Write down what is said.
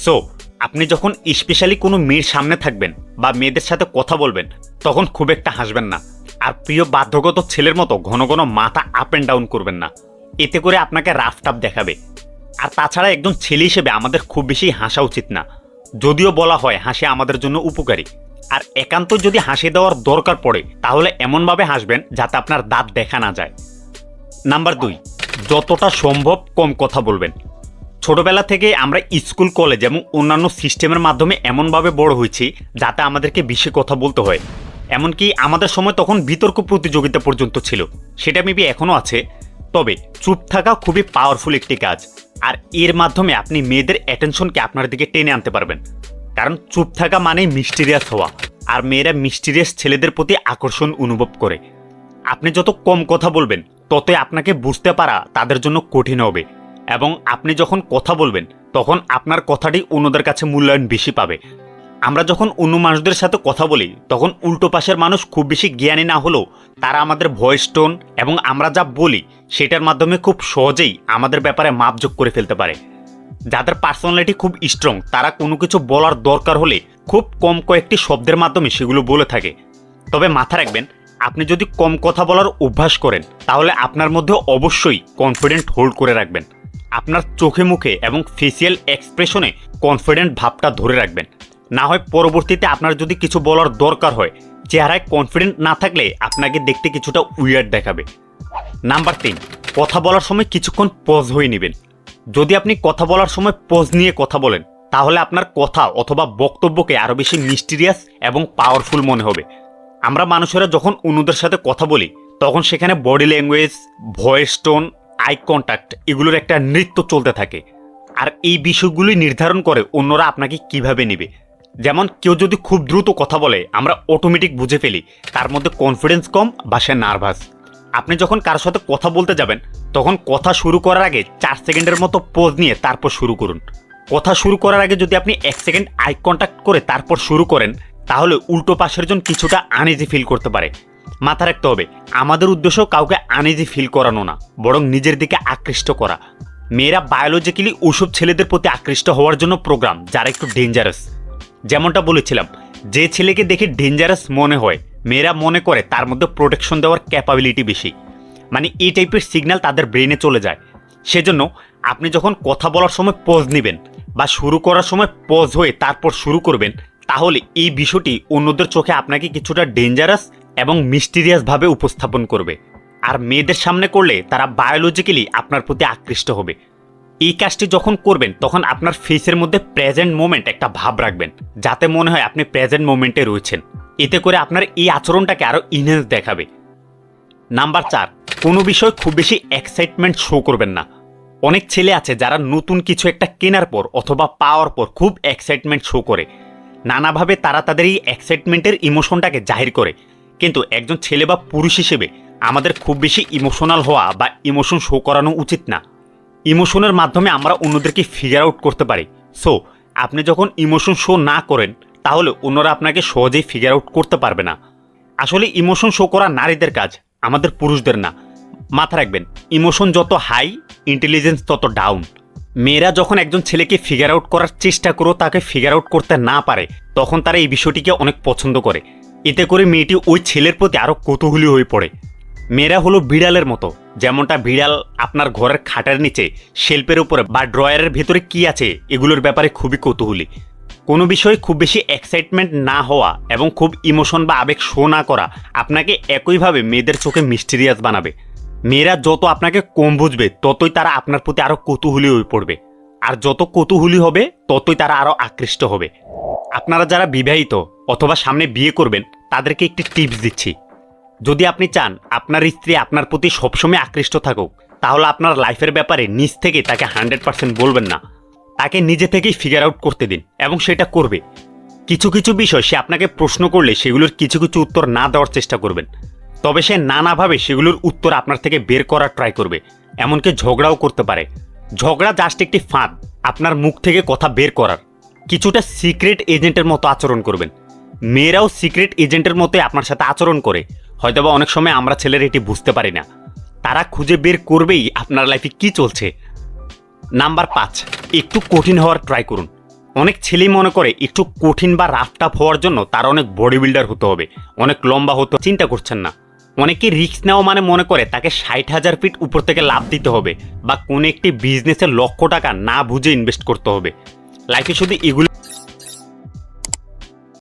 So আপনি যখন specially কোনো মেয়ের সামনে থাকবেন বা মেয়েদের সাথে কথা বলবেন তখন খুব একটা হাসবেন না, আর প্রিয় বাধ্যগত ছেলের মতো ঘন ঘন মাথা আপ অ্যান্ড ডাউন করবেন না, এতে করে আপনাকে রাফ টাফ দেখাবে। আর তাছাড়া একজন ছেলে হিসেবে আমাদের খুব বেশি হাসা উচিত না, যদিও বলা হয় হাসি আমাদের জন্য উপকারী। আর একান্ত যদি হাসি দেওয়ার দরকার পড়ে তাহলে এমনভাবে হাসবেন যাতে আপনার দাঁত দেখা না যায়। নাম্বার 2, যতটা সম্ভব কম কথা বলবেন। ছোটবেলা থেকে আমরা স্কুল, কলেজ এবং অন্যান্য সিস্টেমের মাধ্যমে এমনভাবে বড় হয়েছি যাতে আমাদেরকে বেশি কথা বলতে হয়। এমনকি আমাদের সময় তখন বিতর্ক প্রতিযোগিতা পর্যন্ত ছিল, সেটা মেবি এখনও আছে। তবে চুপ থাকা খুবই পাওয়ারফুল একটি কাজ, আর এর মাধ্যমে আপনি মেয়েদের অ্যাটেনশনকে আপনার দিকে টেনে আনতে পারবেন। কারণ চুপ থাকা মানেই মিস্টিরিয়াস হওয়া, আর মেয়েরা মিস্টিরিয়াস ছেলেদের প্রতি আকর্ষণ অনুভব করে। আপনি যত কম কথা বলবেন ততই আপনাকে বুঝতে পারা তাদের জন্য কঠিন হবে, এবং আপনি যখন কথা বলবেন তখন আপনার কথাটি অন্যদের কাছে মূল্যায়ন বেশি পাবে। আমরা যখন অন্য মানুষদের সাথে কথা বলি তখন উল্টো পাশের মানুষ খুব বেশি জ্ঞানী না হলেও তারা আমাদের ভয়েস টোন এবং আমরা যা বলি সেটার মাধ্যমে খুব সহজেই আমাদের ব্যাপারে মাপযোগ করে ফেলতে পারে। যাদের পার্সোনালিটি খুব স্ট্রং তারা কোনো কিছু বলার দরকার হলে খুব কম কয়েকটি শব্দের মাধ্যমে সেগুলো বলে থাকে। তবে মাথা রাখবেন, আপনি যদি কম কথা বলার অভ্যাস করেন তাহলে আপনার মধ্যে অবশ্যই কনফিডেন্ট হোল্ড করে রাখবেন। আপনার চোখে মুখে এবং ফেসিয়াল এক্সপ্রেশনে কনফিডেন্ট ভাবটা ধরে রাখবেন। না হয় পরবর্তীতে আপনার যদি কিছু বলার দরকার হয়, চেহারায় কনফিডেন্ট না থাকলে আপনাকে দেখতে কিছুটা উইয়ার্ড দেখাবে। নাম্বার 3, কথা বলার সময় কিছুক্ষণ পজ হয়ে নেবেন। যদি আপনি কথা বলার সময় পজ নিয়ে কথা বলেন তাহলে আপনার কথা অথবা বক্তব্যকে আরও বেশি মিস্টিরিয়াস এবং পাওয়ারফুল মনে হবে। আমরা মানুষেরা যখন অন্যদের সাথে কথা বলি তখন সেখানে body language, voice tone, eye contact এগুলোর একটা নৃত্য চলতে থাকে, আর এই বিষয়গুলি নির্ধারণ করে অন্যরা আপনাকে কিভাবে নেবে। যেমন কেউ যদি খুব দ্রুত কথা বলে আমরা অটোমেটিক বুঝে ফেলি তার মধ্যে কনফিডেন্স কম বা সে নার্ভাস। আপনি যখন কারোর সাথে কথা বলতে যাবেন তখন কথা শুরু করার আগে 4 সেকেন্ডের মতো পোজ নিয়ে তারপর শুরু করুন। কথা শুরু করার আগে যদি আপনি 1 সেকেন্ড আই কন্ট্যাক্ট করে তারপর শুরু করেন তাহলে উল্টো পাশের জন কিছুটা আনইজি ফিল করতে পারে। মাথা রাখতে হবে, আমাদের উদ্দেশ্য কাউকে আনইজি ফিল করানো না, বরং নিজের দিকে আকৃষ্ট করা। মেয়েরা বায়োলজিক্যালি ওসব ছেলেদের প্রতি আকৃষ্ট হওয়ার জন্য প্রোগ্রাম যারা একটু ডেঞ্জারাস। যেমনটা বলেছিলাম, যে ছেলেকে দেখে ডেঞ্জারাস মনে হয় মেয়েরা মনে করে তার মধ্যে প্রোটেকশন দেওয়ার ক্যাপাবিলিটি বেশি, মানে এই টাইপের সিগন্যাল তাদের ব্রেনে চলে যায়। সেজন্য আপনি যখন কথা বলার সময় পজ নেবেন বা শুরু করার সময় পজ হয়ে তারপর শুরু করবেন তাহলে এই বিষয়টি অন্যদের চোখে আপনাকে কিছুটা ডেঞ্জারাস এবং মিস্টিরিয়াসভাবে উপস্থাপন করবে। আর মেয়েদের সামনে করলে তারা বায়োলজিক্যালি আপনার প্রতি আকৃষ্ট হবে। এই কাজটি যখন করবেন তখন আপনার ফেসের মধ্যে প্রেজেন্ট মোমেন্ট একটা ভাব রাখবেন যাতে মনে হয় আপনি প্রেজেন্ট মোমেন্টে রয়েছেন। এতে করে আপনার এই আচরণটাকে আরও ইনহ্যান্স দেখাবে। নাম্বার 4, কোনো বিষয় খুব বেশি এক্সাইটমেন্ট শো করবেন না। অনেক ছেলে আছে যারা নতুন কিছু একটা কেনার পর অথবা পাওয়ার পর খুব এক্সাইটমেন্ট শো করে, নানাভাবে তারা তাদের এই এক্সাইটমেন্টের ইমোশনটাকে জাহির করে। কিন্তু একজন ছেলে বা পুরুষ হিসেবে আমাদের খুব বেশি ইমোশনাল হওয়া বা ইমোশন শো করানো উচিত না। ইমোশনের মাধ্যমে আমরা অন্যদেরকে ফিগার আউট করতে পারি। সো আপনি যখন ইমোশন শো না করেন তাহলে অন্যরা আপনাকে সহজেই ফিগার আউট করতে পারবে না। আসলে ইমোশন শো করা নারীদের কাজ, আমাদের পুরুষদের না। মাথা রাখবেন, ইমোশন যত হাই ইন্টেলিজেন্স তত ডাউন। মেয়েরা যখন একজন ছেলেকে ফিগার আউট করার চেষ্টা করেও তাকে ফিগার আউট করতে না পারে তখন তারা এই বিষয়টিকে অনেক পছন্দ করে। এতে করে মেয়েটি ওই ছেলের প্রতি আরও কৌতূহলী হয়ে পড়ে। মেয়েরা হলো বিড়ালের মতো, যেমনটা বিড়াল আপনার ঘরের খাটের নিচে শেল্ফের উপরে বা ড্রয়ারের ভেতরে কি আছে এগুলোর ব্যাপারে খুবই কৌতূহলী। কোনো বিষয়ে খুব বেশি এক্সাইটমেন্ট না হওয়া এবং খুব ইমোশন বা আবেগ শো না করা আপনাকে একইভাবে মেয়েদের চোখে মিস্টিরিয়াস বানাবে। মেয়েরা যত আপনাকে কম বুঝবে ততই তারা আপনার প্রতি আরও কৌতূহলী হয়ে পড়বে, আর যত কৌতূহলী হবে ততই তারা আরও আকৃষ্ট হবে। আপনারা যারা বিবাহিত অথবা সামনে বিয়ে করবেন তাদেরকে একটি টিপস দিচ্ছি। যদি আপনি চান আপনার স্ত্রী আপনার প্রতি সবসময় আকৃষ্ট থাকুক তাহলে আপনার লাইফের ব্যাপারে নিজ থেকে তাকে 100% বলবেন না, তাকে নিজে থেকেই ফিগার আউট করতে দিন এবং সেটা করবে। কিছু কিছু বিষয় সে আপনাকে প্রশ্ন করলে সেগুলোর কিছু কিছু উত্তর না দেওয়ার চেষ্টা করবেন, তবে সে নানাভাবে সেগুলোর উত্তর আপনার থেকে বের করার ট্রাই করবে, এমনকি ঝগড়াও করতে পারে। ঝগড়া জাস্ট একটি ফাঁদ আপনার মুখ থেকে কথা বের করার। কিছুটা সিক্রেট এজেন্টের মতো আচরণ করবেন। মেয়েরাও সিক্রেট এজেন্টের মতোই আপনার সাথে আচরণ করে, হয়তোবা অনেক সময় আমরা ছেলেরা এটি বুঝতে পারি না। তারা খুঁজে বের করবেই আপনার লাইফে কি চলছে। নাম্বার 5, একটু কঠিন হওয়ার ট্রাই করুন। অনেক ছেলেই মনে করে একটু কঠিন বা রাফ টাফ হওয়ার জন্য তার অনেক বডি বিল্ডার হতে হবে, অনেক লম্বা হতে, চিন্তা করছেন না। অনেকে রিস্ক নেওয়া মানে মনে করে তাকে 60,000 ফিট উপর থেকে লাফ দিতে হবে বা কোনো একটি বিজনেসে লক্ষ টাকা না বুঝে ইনভেস্ট করতে হবে। লাইফে শুধু এগুলো